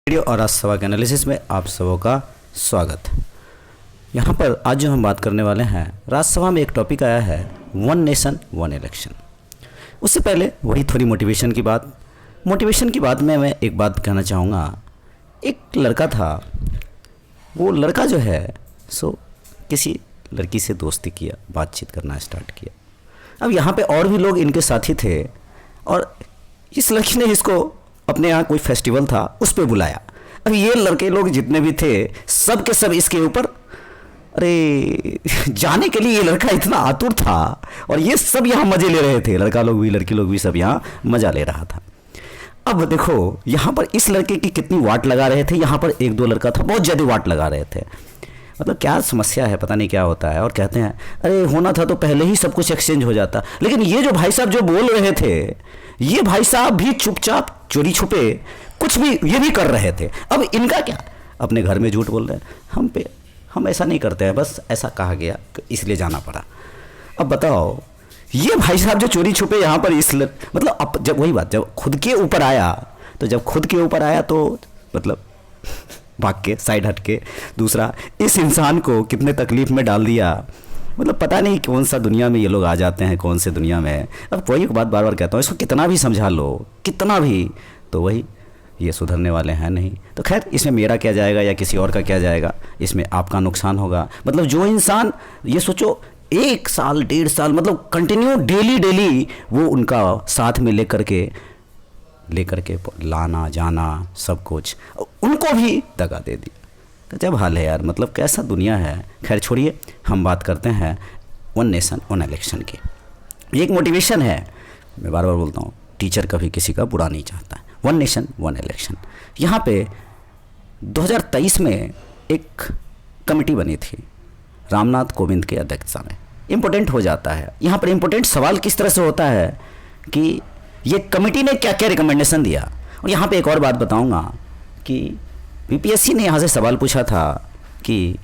Video और राज्यसभा के analysis में आप सबों का स्वागत। यहाँ पर आज जो हम बात करने वाले हैं, राज्यसभा में एक टॉपिक आया है वन नेशन वन इलेक्शन। उससे पहले वही थोड़ी मोटिवेशन की बात में मैं एक बात कहना चाहूँगा। एक लड़का था, वो लड़का जो है सो किसी लड़की से दोस्ती किया, बातचीत करना स्टार्ट किया। अब यहाँ पे और भी लोग इनके साथी थे और इस लड़की ने इसको अपने यहाँ कोई फेस्टिवल था उस पर बुलाया। अब ये लड़के लोग जितने भी थे सब के सब इसके ऊपर अरे जाने के लिए ये लड़का इतना आतुर था और ये सब यहाँ मज़े ले रहे थे, लड़का लोग भी लड़की लोग भी सब यहाँ मज़ा ले रहा था। अब देखो यहाँ पर इस लड़के की कितनी वाट लगा रहे थे, यहाँ पर एक दो लड़का था बहुत ज़्यादा वाट लगा रहे थे। मतलब क्या समस्या है, पता नहीं क्या होता है। और कहते हैं अरे होना था तो पहले ही सब कुछ एक्सचेंज हो जाता। लेकिन ये जो भाई साहब जो बोल रहे थे, ये भाई साहब भी चुपचाप चोरी छुपे कुछ भी ये भी कर रहे थे। अब इनका क्या, अपने घर में झूठ बोल रहे हैं, हम ऐसा नहीं करते हैं, बस ऐसा कहा गया इसलिए जाना पड़ा। अब बताओ ये भाई साहब जो चोरी छुपे यहाँ पर मतलब अब जब वही बात जब खुद के ऊपर आया तो मतलब भाग के साइड हट के दूसरा इस इंसान को कितने तकलीफ में डाल दिया। मतलब पता नहीं कौन सा दुनिया में ये लोग आ जाते हैं, कौन से दुनिया में। अब वही बात बार बार कहता हूँ, इसको कितना भी समझा लो, कितना भी, तो वही ये सुधरने वाले हैं नहीं। तो खैर इसमें मेरा क्या जाएगा या किसी और का क्या जाएगा, इसमें आपका नुकसान होगा। मतलब जो इंसान ये सोचो 1 साल 1.5 साल मतलब कंटिन्यू डेली वो उनका साथ में लेकर के लाना जाना सब कुछ, उनको भी दगा दे दिया। जब हाल है यार, मतलब कैसा दुनिया है। खैर छोड़िए, हम बात करते हैं वन नेशन वन इलेक्शन की। ये एक मोटिवेशन है, मैं बार बार बोलता हूँ, टीचर कभी किसी का बुरा नहीं चाहता। वन नेशन वन इलेक्शन, यहाँ पे 2023 में एक कमेटी बनी थी रामनाथ कोविंद की अध्यक्षता में। इम्पोर्टेंट हो जाता है यहाँ पर, इम्पोर्टेंट सवाल किस तरह से होता है कि ये कमेटी ने क्या क्या रिकमेंडेशन दिया। और यहाँ पे एक और बात बताऊँगा कि यूपीएससी ने यहाँ से सवाल पूछा था कि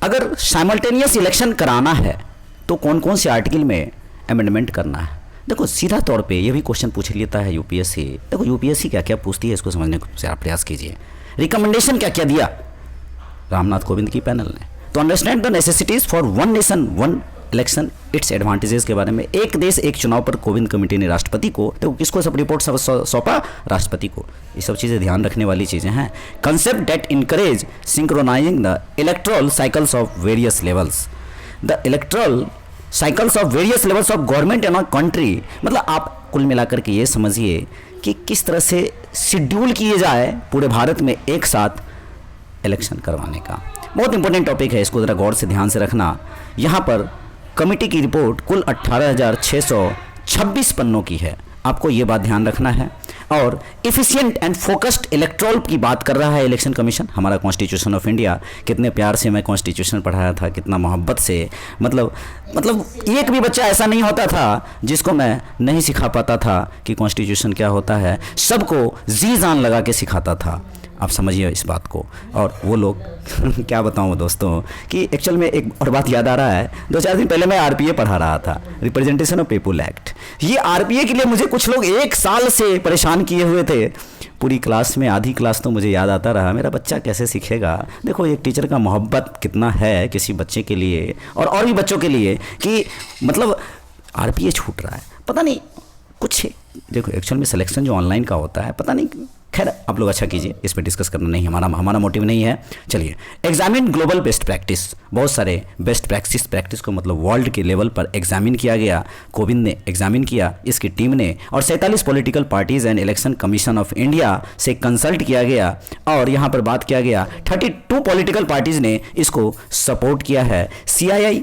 अगर साइमल्टेनियस इलेक्शन कराना है तो कौन कौन से आर्टिकल में अमेंडमेंट करना है। देखो सीधा तौर पे ये भी क्वेश्चन पूछ लेता है यूपीएससी। देखो यूपीएससी क्या क्या पूछती है, इसको समझने से आप प्रयास कीजिए। रिकमेंडेशन क्या क्या दिया रामनाथ कोविंद की पैनल ने, तो understand the necessities for one nation one election, its advantages के बारे में। एक देश एक चुनाव पर कोविंद कमेटी ने राष्ट्रपति को, देखो किसको सब रिपोर्ट सौंपा, राष्ट्रपति को। ये सब चीज़ें ध्यान रखने वाली चीज़ें हैं। Concept that encourage synchronizing the electoral cycles of various levels, the electoral cycles of various levels of government in a country. मतलब आप कुल मिलाकर के ये समझिए कि किस तरह से शेड्यूल किए जाए पूरे भारत में एक साथ इलेक्शन करवाने का। बहुत इंपॉर्टेंट टॉपिक है, इसको ज़रा गौर से ध्यान से रखना। यहाँ पर कमेटी की रिपोर्ट कुल 18,626 पन्नों की है, आपको ये बात ध्यान रखना है। और एफिशिएंट एंड फोकस्ड इलेक्ट्रोल की बात कर रहा है इलेक्शन कमीशन, हमारा कॉन्स्टिट्यूशन ऑफ इंडिया। कितने प्यार से मैं कॉन्स्टिट्यूशन पढ़ाया था, कितना मोहब्बत से। मतलब एक भी बच्चा ऐसा नहीं होता था जिसको मैं नहीं सिखा पाता था कि कॉन्स्टिट्यूशन क्या होता है, सबको जी जान लगा के सिखाता था। आप समझिए इस बात को। और वो लोग क्या बताऊँ दोस्तों कि एक्चुअल में एक और बात याद आ रहा है, 2-4 दिन पहले मैं आरपीए पढ़ा रहा था, रिप्रेजेंटेशन ऑफ पीपुल एक्ट। ये आरपीए के लिए मुझे कुछ लोग 1 साल से परेशान किए हुए थे। पूरी क्लास में आधी क्लास तो मुझे याद आता रहा, मेरा बच्चा कैसे सीखेगा। देखो एक टीचर का मोहब्बत कितना है किसी बच्चे के लिए और भी बच्चों के लिए कि मतलब आरपीए छूट रहा है, पता नहीं कुछ। देखो एक्चुअल में सिलेक्शन जो ऑनलाइन का होता है, पता नहीं। खैर आप लोग अच्छा कीजिए, इस पर डिस्कस करना नहीं, हमारा मोटिव नहीं है। चलिए, एग्जामिन ग्लोबल बेस्ट प्रैक्टिस, बहुत सारे बेस्ट प्रैक्टिस को मतलब वर्ल्ड के लेवल पर एग्जामिन किया गया। कोविंद ने एग्जामिन किया, इसकी टीम ने, और 47 political parties and election commission of India से कंसल्ट किया गया। और यहाँ पर बात किया गया 32 पॉलिटिकल पार्टीज ने इसको सपोर्ट किया है। CII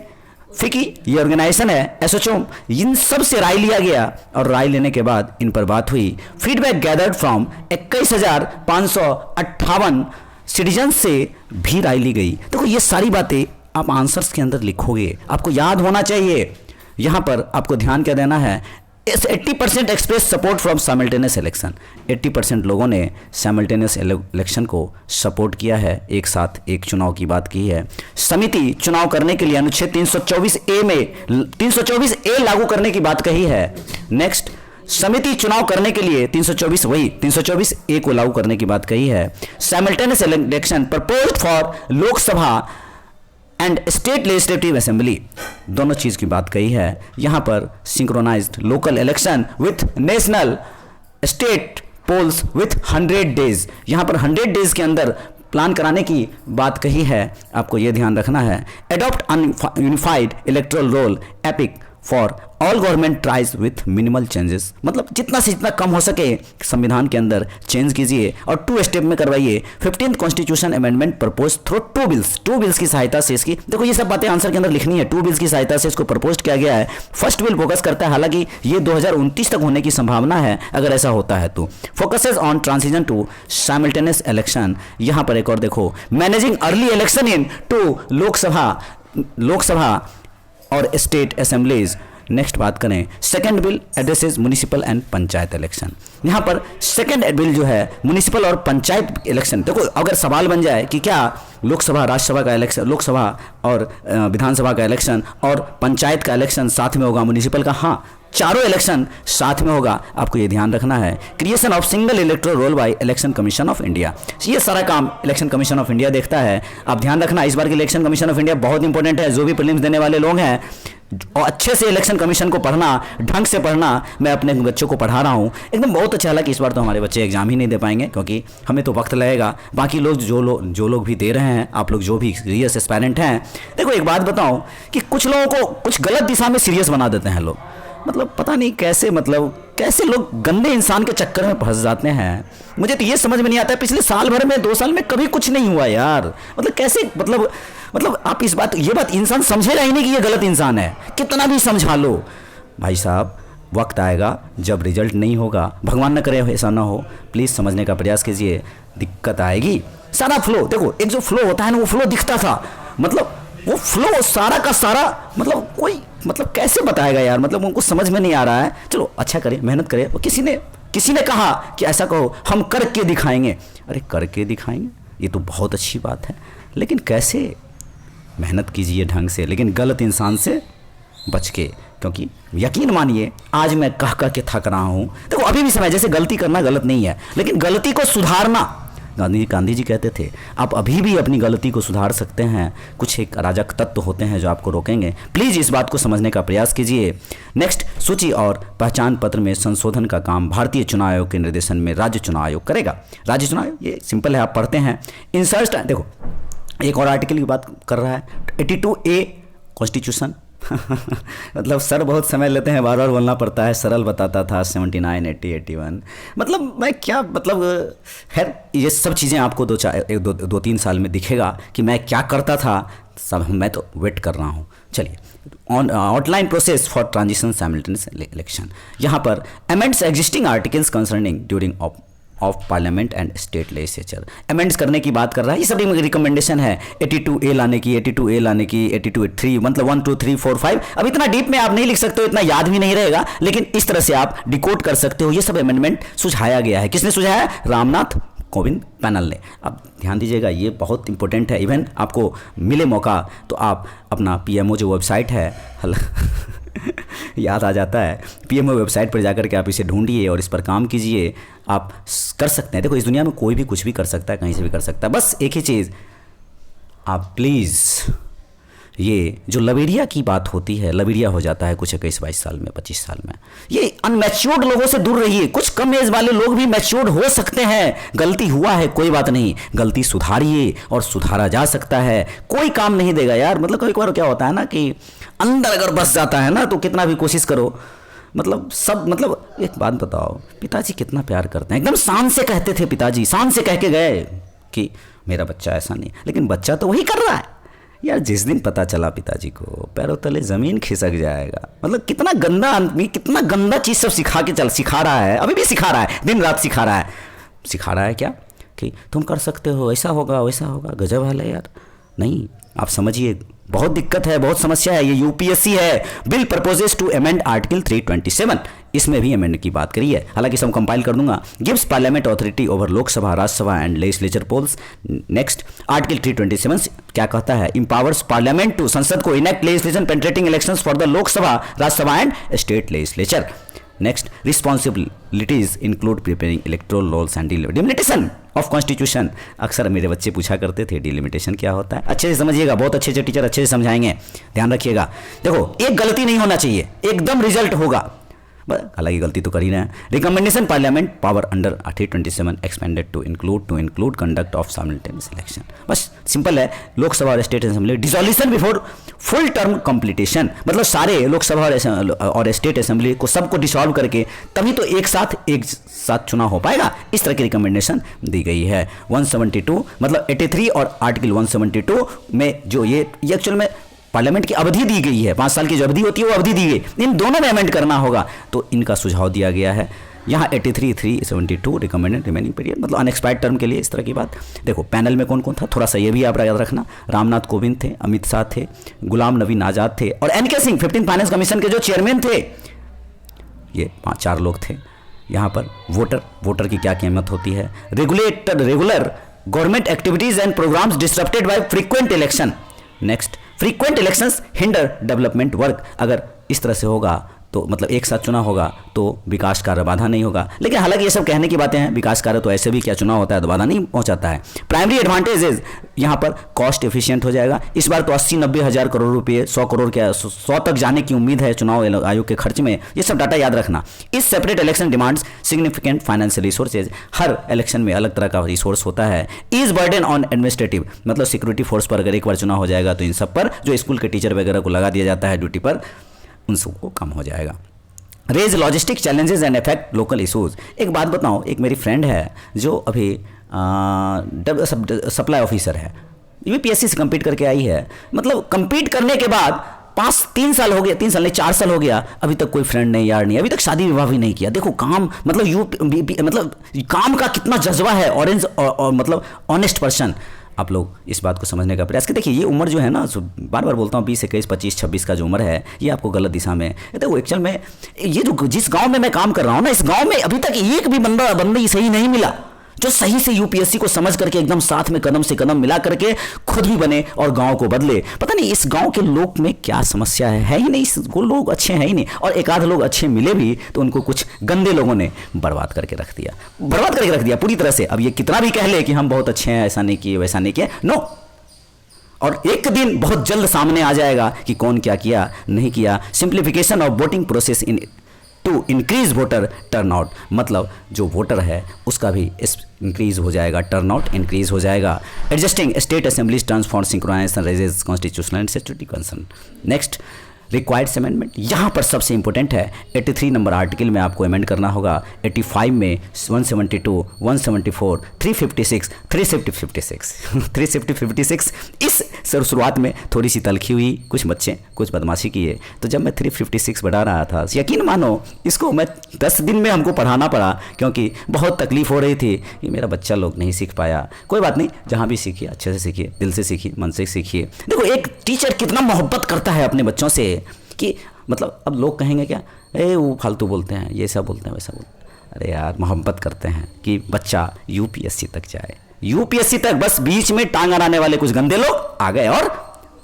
फिकी ये ऑर्गेनाइजेशन है, एसोचैम, इन सब से राय लिया गया और राय लेने के बाद इन पर बात हुई। फीडबैक गैदर्ड फ्रॉम 21,558 सिटीजन से भी राय ली गई। देखो ये सारी बातें आप आंसर्स के अंदर लिखोगे, आपको याद होना चाहिए। यहाँ पर आपको ध्यान क्या देना है, 80% express support from simultaneous election. 80% लोगों ने साइमल्टेनियस इलेक्शन को सपोर्ट किया है, एक साथ एक चुनाव की बात की है। समिति चुनाव करने के लिए अनुच्छेद 324A में 324A लागू करने की बात कही है। नेक्स्ट, समिति चुनाव करने के लिए 324 वही 324 ए को लागू करने की बात कही है। Simultaneous election proposed for Lok Sabha and state legislative assembly, दोनों चीज की बात कही है। यहां पर synchronized local election with national state polls with 100 days, यहां पर 100 डेज के अंदर प्लान कराने की बात कही है। आपको यह ध्यान रखना है। Adopt unified erectile role epic for all government tries with minimal changes, मतलब जितना से जितना कम हो सके संविधान के अंदर चेंज कीजिए और 2 स्टेप में करवाइए। 15th constitution amendment propose through 2 bills की सहायता से इसकी, देखो ये सब बातें आंसर के अंदर लिखनी है। 2 बिल्स की सहायता से इसको प्रपोज किया गया है। फर्स्ट बिल फोकस करता है, हालांकि ये 2029 तक होने की संभावना है अगर ऐसा होता है तो। Focuses on transition to simultaneous election, यहां पर एक और देखो, managing early election in to Lok Sabha और स्टेट असेंबलीज। नेक्स्ट बात करें, second bill addresses municipal and panchayat election. यहाँ पर सेकंड बिल जो है म्युनिसिपल और पंचायत इलेक्शन, देखो अगर सवाल बन जाए कि क्या लोकसभा राज्यसभा का इलेक्शन, लोकसभा और विधानसभा का इलेक्शन और पंचायत का इलेक्शन साथ में होगा, म्युनिसिपल का, हाँ चारों इलेक्शन साथ में होगा। आपको ये ध्यान रखना है। Creation of single electoral roll by election commission of India, ये सारा काम इलेक्शन कमीशन ऑफ इंडिया देखता है। आप ध्यान रखना, इस बार की इलेक्शन कमीशन ऑफ इंडिया बहुत इंपॉर्टेंट है। जो भी प्रीलिम्स देने वाले लोग हैं और अच्छे से इलेक्शन कमीशन को पढ़ना, ढंग से पढ़ना, मैं अपने बच्चों को पढ़ा रहा हूँ एकदम बहुत अच्छा। हालांकि इस बार तो हमारे बच्चे एग्जाम ही नहीं दे पाएंगे क्योंकि हमें तो वक्त लगेगा। बाकी लोग जो लोग भी दे रहे हैं, आप लोग जो भी सीरियस एस्पायरेंट हैं, देखो एक बात बताऊं कि कुछ लोगों को कुछ गलत दिशा में सीरियस बना देते हैं लोग, मतलब पता नहीं कैसे, मतलब कैसे लोग गंदे इंसान के चक्कर में फंस जाते हैं। मुझे तो ये समझ में नहीं आता है, पिछले साल भर में 2 साल में कभी कुछ नहीं हुआ यार, मतलब कैसे, मतलब आप ये बात इंसान समझेगा ही नहीं कि ये गलत इंसान है, कितना भी समझा लो। भाई साहब वक्त आएगा जब रिजल्ट नहीं होगा, भगवान न करे ऐसा ना हो, प्लीज़ समझने का प्रयास कीजिए, दिक्कत आएगी। सारा फ्लो देखो, एक जो फ्लो होता है ना, वो फ्लो दिखता था, मतलब वो फ्लो सारा का सारा, मतलब कोई, मतलब कैसे बताएगा यार, मतलब उनको समझ में नहीं आ रहा है। चलो अच्छा करें, मेहनत करें। वो किसी ने कहा कि ऐसा कहो, हम करके दिखाएंगे। अरे करके दिखाएंगे ये तो बहुत अच्छी बात है, लेकिन कैसे? मेहनत कीजिए ढंग से, लेकिन गलत इंसान से बच के, क्योंकि यकीन मानिए आज मैं कह के थक रहा हूँ। देखो अभी भी समय, जैसे गलती करना गलत नहीं है, लेकिन गलती को सुधारना, गांधी जी कहते थे आप अभी भी अपनी गलती को सुधार सकते हैं। कुछ एक अराजक तत्व होते हैं जो आपको रोकेंगे। प्लीज़ इस बात को समझने का प्रयास कीजिए। नेक्स्ट, सूची और पहचान पत्र में संशोधन का काम भारतीय चुनाव आयोग के निर्देशन में राज्य चुनाव आयोग करेगा। राज्य चुनाव आयोग ये सिंपल है, आप पढ़ते हैं। इंसर्ट, देखो एक और आर्टिकल की बात कर रहा है, 82A कॉन्स्टिट्यूशन मतलब सर बहुत समय लेते हैं, बार बार बोलना पड़ता है। सरल बताता था 79, 80, 81, मतलब मैं क्या, मतलब खैर ये सब चीज़ें आपको 2-3 साल में दिखेगा कि मैं क्या करता था, सब मैं तो वेट कर रहा हूँ। चलिए, outline process for transition simultaneous election, यहाँ पर amends existing articles concerning during of parliament and state legislature, amends करने की बात कर रहा है। ये सब रिकमेंडेशन है 82A लाने की, 82A लाने की, 82A3, मतलब 1, 2, 3, 4, 5। अब इतना डीप में आप नहीं लिख सकते हो, इतना याद भी नहीं रहेगा, लेकिन इस तरह से आप डिकोड कर सकते हो। ये सब अमेंडमेंट सुझाया गया है। किसने सुझाया? रामनाथ कोविंद पैनल ने। अब ध्यान दीजिएगा, ये बहुत इंपॉर्टेंट है। इवन आपको मिले मौका तो आप अपना PMO जो वेबसाइट है याद आ जाता है, PMO वेबसाइट पर जाकर के आप इसे ढूंढिए और इस पर काम कीजिए। आप कर सकते हैं। देखो इस दुनिया में कोई भी कुछ भी कर सकता है, कहीं से भी कर सकता है। बस एक ही चीज़, आप प्लीज़ ये जो लवेरिया की बात होती है, लवेरिया हो जाता है कुछ 21-22 साल में, 25 साल में, ये अनमैच्योर्ड लोगों से दूर रहिए। कुछ कम एज वाले लोग भी मैच्योर्ड हो सकते हैं। गलती हुआ है, कोई बात नहीं, गलती सुधारिए और सुधारा जा सकता है। कोई काम नहीं देगा यार, मतलब कई बार क्या होता है ना कि अंदर अगर बस जाता है ना तो कितना भी कोशिश करो, मतलब सब, मतलब एक बात बताओ, पिताजी कितना प्यार करते हैं, एकदम शान से कहते थे पिताजी, शान से कह के गए कि मेरा बच्चा ऐसा नहीं, लेकिन बच्चा तो वही कर रहा है यार। जिस दिन पता चला पिताजी को, पैरों तले ज़मीन खिसक जाएगा। मतलब कितना गंदा आदमी, कितना गंदा चीज़ सब सिखा रहा है, अभी भी सिखा रहा है, दिन रात सिखा रहा है क्या कि तुम कर सकते हो, ऐसा होगा वैसा होगा। गजब है यार। नहीं, आप समझिए, बहुत दिक्कत है, बहुत समस्या है। ये UPSC है। Bill proposes to amend article 327, इसमें भी अमेंड की बात करी है। हालांकि सब कंपाइल कर दूंगा। Gives parliament authority over Lok Sabha, Rajya Sabha and legislature polls. Next, article 327 क्या कहता है? इंपावर्स पार्लियामेंट टू, संसद को enact legislation penetrating elections for the Lok Sabha, Rajya Sabha and state legislature. Next, responsibilities include preparing electoral rolls and delimitation of constitution. अक्सर मेरे बच्चे पूछा करते थे डिलिमिटेशन क्या होता है। अच्छे से समझिएगा, बहुत अच्छे अच्छे टीचर अच्छे से समझाएंगे, ध्यान रखिएगा। देखो, एक गलती नहीं होना चाहिए, एकदम रिजल्ट होगा। हालांकि गलती तो कर ही रहे हैं। Recommendation parliament power under 327 expanded to include conduct of simultaneous election. बस सिंपल है, लोकसभा और state assembly dissolution before full term completion, मतलब सारे लोकसभा और स्टेट असेंबली को सबको डिसॉल्व करके तभी तो एक साथ चुनाव हो पाएगा। इस तरह की रिकमेंडेशन दी गई है। 172 मतलब 83 और आर्टिकल 172 में जो ये एक्चुअल में पार्लियामेंट की अवधि दी गई है, 5 साल की जो अवधि होती है वो अवधि दी गई, इन दोनों में अमेंड करना होगा, तो इनका सुझाव दिया गया है। यहाँ 83, 372 रिकमेंडेड रिमेनिंग पीरियड, मतलब अनएक्सपायर्ड टर्म के लिए इस तरह की बात। देखो पैनल में कौन कौन था, थोड़ा सा ये भी आप याद रखना। रामनाथ कोविंद थे, अमित शाह थे, गुलाम नबी आज़ाद थे और एन.के. सिंह 15 फाइनेंस कमीशन के जो चेयरमैन थे। ये 5-4 लोग थे। यहाँ पर वोटर की क्या कीमत होती है। Regular government activities and programs disrupted by frequent election. Next, frequent elections hinder development work. अगर इस तरह से होगा तो मतलब एक साथ चुनाव होगा तो विकास कार्य बाधा नहीं होगा। लेकिन हालांकि ये सब कहने की बातें हैं, विकास कार्य तो ऐसे भी क्या चुनाव होता है तो बाधा नहीं पहुंचाता है। प्राइमरी एडवांटेजेस, यहाँ पर कॉस्ट एफिशिएंट हो जाएगा। इस बार तो 80-90 हज़ार करोड़ रुपये, 100 करोड़ के 100 तक जाने की उम्मीद है चुनाव आयोग के खर्च में। ये सब डाटा याद रखना। इस separate election demands significant financial resources. हर इलेक्शन में अलग तरह का रिसोर्स होता है। इज बर्डन ऑन एडमिनिस्ट्रेटिव, मतलब सिक्योरिटी फोर्स पर अगर एक बार चुनाव हो जाएगा तो इन सब पर जो स्कूल के टीचर वगैरह को लगा दिया जाता है ड्यूटी पर, उन सबको कम हो जाएगा। Raise logistic challenges and effect local issues. एक बात बताऊं, एक मेरी फ्रेंड है जो अभी सप्लाई ऑफिसर है, यूपीएससी से compete करके आई है। मतलब compete करने के बाद 3 साल हो गया, 3 साल नहीं 4 साल हो गया, अभी तक कोई फ्रेंड नहीं, यार नहीं, अभी तक शादी विवाह भी नहीं किया। देखो काम, मतलब मतलब काम का कितना जज्बा है। ऑरेंज और मतलब ऑनेस्ट पर्सन। आप लोग इस बात को समझने का प्रयास करें। देखिए ये उम्र जो है ना, बार बार बोलता हूँ, 20, 21, 25, 26 का जो उम्र है, ये आपको गलत दिशा में। देखो एक्चुअल में ये जो जिस गांव में मैं काम कर रहा हूँ ना, इस गांव में अभी तक एक भी बंदा सही नहीं मिला जो सही से यूपीएससी को समझ करके एकदम साथ में कदम से कदम मिला करके खुद भी बने और गांव को बदले। पता नहीं इस गांव के लोग में क्या समस्या है ही नहीं, वो लोग अच्छे हैं ही नहीं। और एक आध लोग अच्छे मिले भी तो उनको कुछ गंदे लोगों ने बर्बाद करके रख दिया पूरी तरह से। अब ये कितना भी कह ले कि हम बहुत अच्छे हैं, ऐसा नहीं किए वैसा नहीं किया, नो। और एक दिन बहुत जल्द सामने आ जाएगा कि कौन क्या किया नहीं किया। Simplification of voting process to increase voter turnout, मतलब जो वोटर है उसका भी इंक्रीज हो जाएगा, टर्नआउट इंक्रीज हो जाएगा। Adjusting state assemblies terms for synchronization raises constitutional and statutory concern. Next, required amendment. यहाँ पर सबसे इंपॉर्टेंट है 83 नंबर आर्टिकल में आपको अमेंड करना होगा। 85 में 172, 174, 356, 356 इस शुरुआत में थोड़ी सी तलखी हुई, कुछ बच्चे कुछ बदमाशी किए, तो जब मैं 356 बढ़ा रहा था, यकीन मानो इसको मैं 10 दिन में हमको पढ़ाना पड़ा, क्योंकि बहुत तकलीफ हो रही थी कि मेरा बच्चा लोग नहीं सीख पाया। कोई बात नहीं, जहाँ भी सीखिए अच्छे से सीखिए, दिल से सीखिए, मन से सीखिए। देखो एक टीचर कितना मोहब्बत करता है अपने बच्चों से कि मतलब अब लोग कहेंगे क्या, वो फालतू बोलते हैं, ये सब बोलते हैं वैसा बोलते हैं। अरे यार मोहब्बत करते हैं कि बच्चा यूपीएससी तक जाए, यूपीएससी तक। बस बीच में टांग अड़ाने वाले कुछ गंदे लोग आ गए और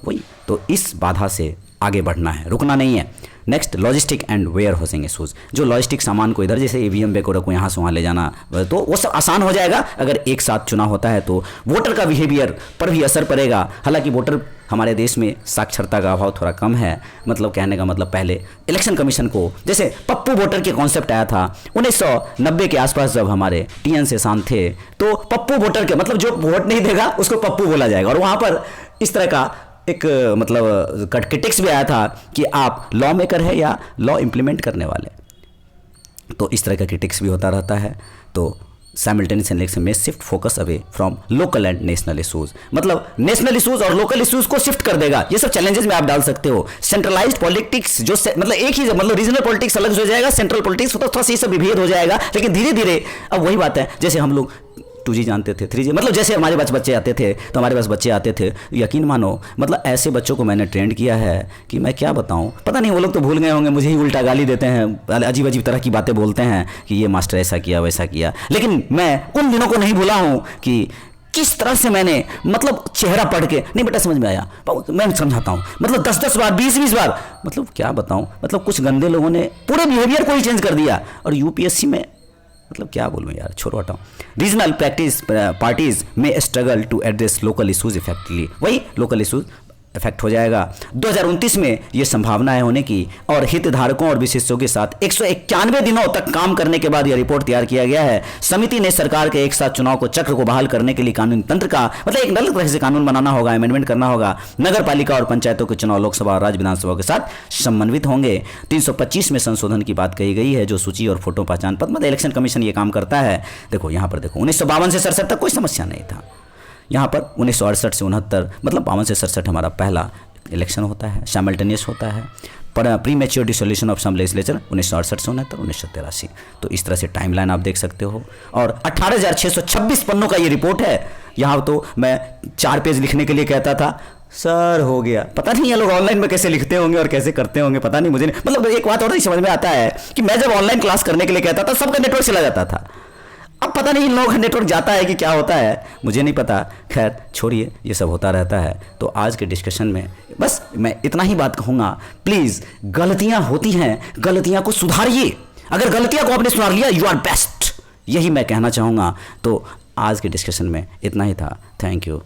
वही तो, इस बाधा से आगे बढ़ना है, रुकना नहीं है। Next, logistic and warehousing issues. जो लॉजिस्टिक सामान को इधर जैसे ईवीएम वगैरह को यहाँ से वहाँ ले जाना, तो वो सब आसान हो जाएगा अगर एक साथ चुनाव होता है। तो वोटर का बिहेवियर पर भी असर पड़ेगा। हालांकि वोटर हमारे देश में साक्षरता का अभाव थोड़ा कम है। मतलब कहने का मतलब, पहले इलेक्शन कमीशन को जैसे पप्पू वोटर के कॉन्सेप्ट आया था 1990 के आसपास, जब हमारे टीएन से शांत थे, तो पप्पू वोटर के मतलब जो वोट नहीं देगा उसको पप्पू बोला जाएगा। और वहाँ पर इस तरह का एक मतलब क्रिटिक्स भी आया था कि आप लॉ मेकर है या लॉ इम्प्लीमेंट करने वाले, तो इस तरह का क्रिटिक्स भी होता रहता है। तो साइमल्टेनियस इलेक्शन में shift focus away from local and national issues, मतलब नेशनल इशूज़ और लोकल इशूज़ को शिफ्ट कर देगा। ये सब चैलेंजेस में आप डाल सकते हो। सेंट्रलाइज्ड पॉलिटिक्स जो मतलब एक ही मतलब रीजनल पॉलिटिक्स अलग हो जाएगा, सेंट्रल पॉलिटिक्स तो थोड़ा सा ये सब विभेद हो जाएगा। लेकिन धीरे धीरे अब वही बात है, जैसे हम लोग 2G जानते थे, 3G, मतलब जैसे हमारे पास बच्चे आते थे तो हमारे पास बच्चे आते थे, यकीन मानो मतलब ऐसे बच्चों को मैंने ट्रेंड किया है कि मैं क्या बताऊं। पता नहीं वो लोग तो भूल गए होंगे, मुझे ही उल्टा गाली देते हैं, अजीब अजीब तरह की बातें बोलते हैं कि ये मास्टर ऐसा किया वैसा किया। लेकिन मैं उन दिनों को नहीं भूला हूं कि किस तरह से मैंने मतलब चेहरा पढ़ के, नहीं बेटा समझ में आया, मैं समझाता हूँ, मतलब 10-10 बार 20-20 बार, मतलब क्या बताऊँ, मतलब कुछ गंदे लोगों ने पूरे बिहेवियर को ही चेंज कर दिया। और यूपीएससी में मतलब क्या बोलूँ यार, छोड़ो हटाओ। रीजनल प्रैक्टिस पार्टीज में struggle to address local issues effectively, वही लोकल इशूज इफेक्ट हो जाएगा। 2029 में ये संभावना है होने की, और हितधारकों और विशेषज्ञों के साथ 191 दिनों तक काम करने के बाद यह रिपोर्ट तैयार किया गया है। समिति ने सरकार के एक साथ चुनाव को चक्र को बहाल करने के लिए कानूनी तंत्र का मतलब एक अलग तरह से कानून बनाना होगा, अमेंडमेंट करना होगा। नगर पालिका और पंचायतों के चुनाव लोकसभा और राज्य विधानसभा के साथ समन्वित होंगे। 325 में संशोधन की बात कही गई है, जो सूची और फोटो पहचान पत्र, मतलब इलेक्शन कमीशन ये काम करता है। देखो यहाँ पर देखो 1952 से 67 तक कोई समस्या नहीं था। यहाँ पर 1968 से 69 मतलब 52 से 67 हमारा पहला इलेक्शन होता है, साइमल्टेनियस होता है। पर premature dissolution of some legislature 1968 से 69, 1983। तो इस तरह से टाइमलाइन आप देख सकते हो। और 18,626 पन्नों का ये रिपोर्ट है। यहाँ तो मैं 4 पेज लिखने के लिए कहता था, सर हो गया। पता नहीं ये लोग ऑनलाइन में कैसे लिखते होंगे और कैसे करते होंगे, पता नहीं, मुझे नहीं। मतलब एक बात और नहीं समझ में आता है कि मैं जब ऑनलाइन क्लास करने के लिए कहता था सबका नेटवर्क चला जाता था। अब पता नहीं इन लोगों का नेटवर्क जाता है कि क्या होता है, मुझे नहीं पता। खैर छोड़िए, ये सब होता रहता है। तो आज के डिस्कशन में बस मैं इतना ही बात कहूँगा, प्लीज़ गलतियाँ होती हैं, गलतियाँ को सुधारिए। अगर गलतियाँ को आपने सुधार लिया, यू आर बेस्ट, यही मैं कहना चाहूँगा। तो आज के डिस्कशन में इतना ही था। Thank you.